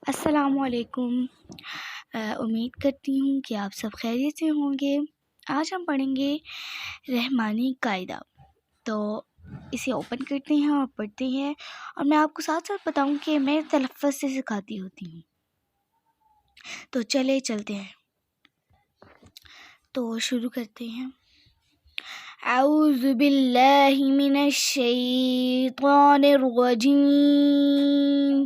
السلام علیکم۔ امید کرتی ہوں کہ آپ سب خیریت سے ہوں گے۔ آج ہم پڑھیں گے رحمانی قاعدہ، تو اسے اوپن کرتے ہیں اور پڑھتے ہیں، اور میں آپ کو ساتھ ساتھ بتاؤں کہ میں تلفظ سے سکھاتی ہوتی ہوں، تو چلتے ہیں، تو شروع کرتے ہیں۔ اعوذ باللہ من الشیطان الرجیم۔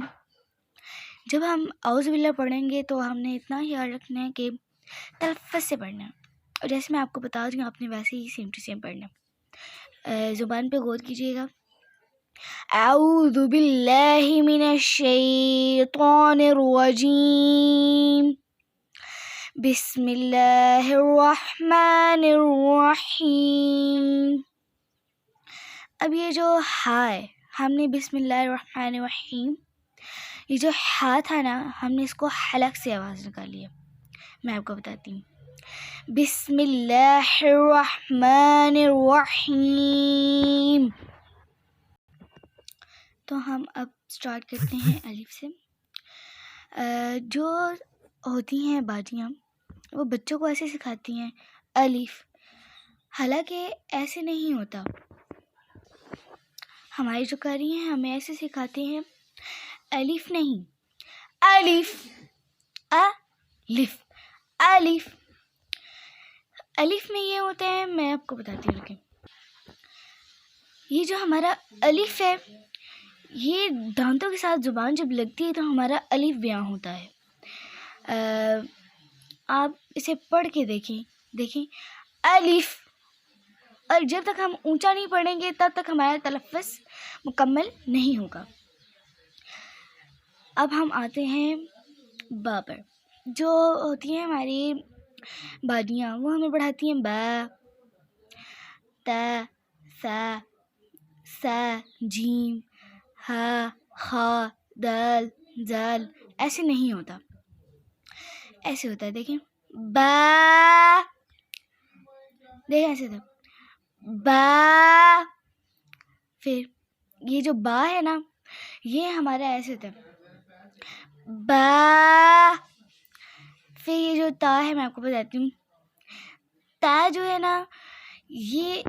جب ہم اعوذ باللہ پڑھیں گے تو ہم نے اتنا خیال رکھنا ہے کہ تلفظ سے پڑھنا ہے، اور جیسے میں آپ کو بتا دوں آپ نے ویسے ہی سیم ٹو سیم پڑھنا ہے۔ زبان پہ غور کیجیے گا۔ اعوذ باللہ من الشیطان الرجیم، بسم اللہ الرحمن الرحیم۔ اب یہ جو ہا ہے، ہم نے بسم اللہ الرحمن الرحیم، یہ جو ہا تھا نا، ہم نے اس کو حلق سے آواز نکالی ہے۔ میں آپ کو بتاتی ہوں۔ بسم اللہ الرحمن الرحیم۔ تو ہم اب سٹارٹ کرتے ہیں الف سے۔ جو ہوتی ہیں باجیاں، وہ بچوں کو ایسے سکھاتی ہیں الف، حالانکہ ایسے نہیں ہوتا۔ ہماری جو قاری ہیں ہمیں ایسے سکھاتے ہیں الف نہیں، الف الف الف۔ الف میں یہ ہوتا ہے، میں آپ کو بتاتی ہوں، یہ جو ہمارا الف ہے، یہ دانتوں کے ساتھ زبان جب لگتی ہے تو ہمارا الف بیاں ہوتا ہے۔ آپ اسے پڑھ کے دیکھیں الف، اور جب تک ہم اونچا نہیں پڑھیں گے تب تک ہمارا تلفظ مکمل نہیں ہوگا۔ اب ہم آتے ہیں با پر۔ جو ہوتی ہیں ہماری باجیاں، وہ ہمیں پڑھاتی ہیں با، تا، سا، سا، جیم، ہا، خا، دال، زال۔ ایسے نہیں ہوتا، ایسے ہوتا ہے، دیکھیں با، دیکھیں ایسے تھا با۔ پھر یہ جو با ہے نا، یہ ہمارا ایسے ہوتا ہے با۔ پھر یہ جو تا ہے، میں آپ کو بتاتی ہوں، تا جو ہے نا، یہ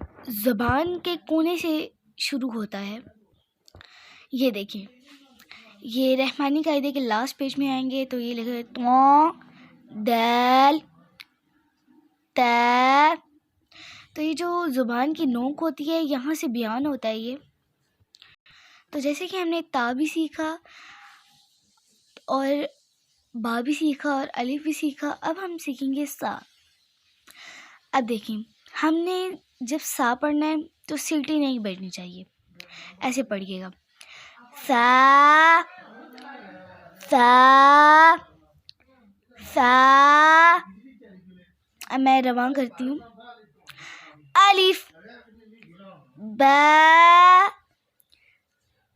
زبان کے کونے سے شروع ہوتا ہے۔ یہ دیکھیں، یہ رحمانی قاعدے کے لاسٹ پیج میں آئیں گے تو یہ لکھا ہے تو، دال، تا۔ تو یہ جو زبان کی نوک ہوتی ہے، یہاں سے بیان ہوتا ہے یہ۔ تو جیسے کہ ہم نے تا بھی سیکھا اور با بھی سیکھا اور الف بھی سیکھا، اب ہم سیکھیں گے سا۔ اب دیکھیں، ہم نے جب سا پڑھنا ہے تو سیٹی نہیں بجنی چاہیے، ایسے پڑھیے گا سا، سا، سا۔ اب میں رواں کرتی ہوں۔ الف، با،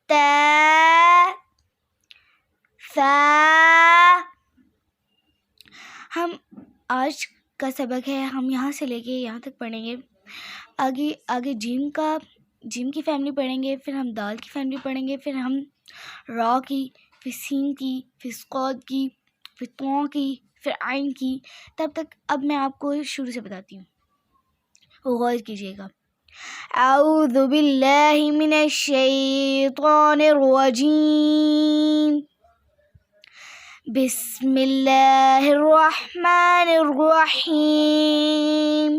تا، سا۔ ہم آج کا سبق ہے، ہم یہاں سے لے کے یہاں تک پڑھیں گے۔ آگے جیم کی فیملی پڑھیں گے، پھر ہم دال کی فیملی پڑھیں گے، پھر ہم را کی، پھر سین کی، پھر صاد کی، پھر طاء کی، پھر عین کی۔ تب تک اب میں آپ کو شروع سے بتاتی ہوں، غور کیجیے گا۔ اعوذ باللہ من الشیطان الرجیم، بسم اللہ الرحمن الرحیم۔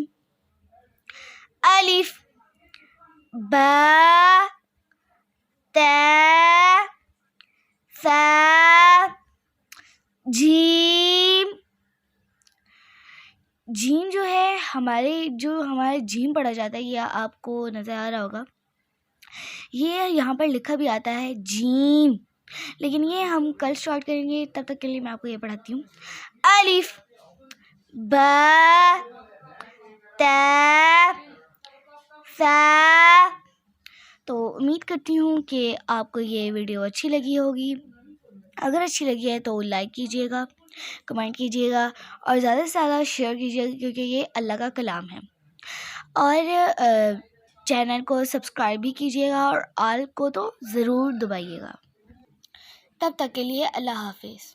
الف، با، تا، سا، جیم۔ جیم جو ہے ہمارے جیم پڑھا جاتا ہے، یہ آپ کو نظر آ رہا ہوگا، یہ یہاں پر لکھا بھی آتا ہے جیم، لیکن یہ ہم کل سٹارٹ کریں گے، تب تک کے لیے میں آپ کو یہ پڑھاتی ہوں۔ الف، با، تا، سا۔ تو امید کرتی ہوں کہ آپ کو یہ ویڈیو اچھی لگی ہوگی۔ اگر اچھی لگی ہے تو لائک کیجیے گا، کمنٹ کیجیے گا، اور زیادہ سے زیادہ شیئر کیجیے گا، کیونکہ یہ اللہ کا کلام ہے۔ اور چینل کو سبسکرائب بھی کیجیے گا، اور آل کو تو ضرور دبائیے گا۔ تب تک کے لیے اللہ حافظ۔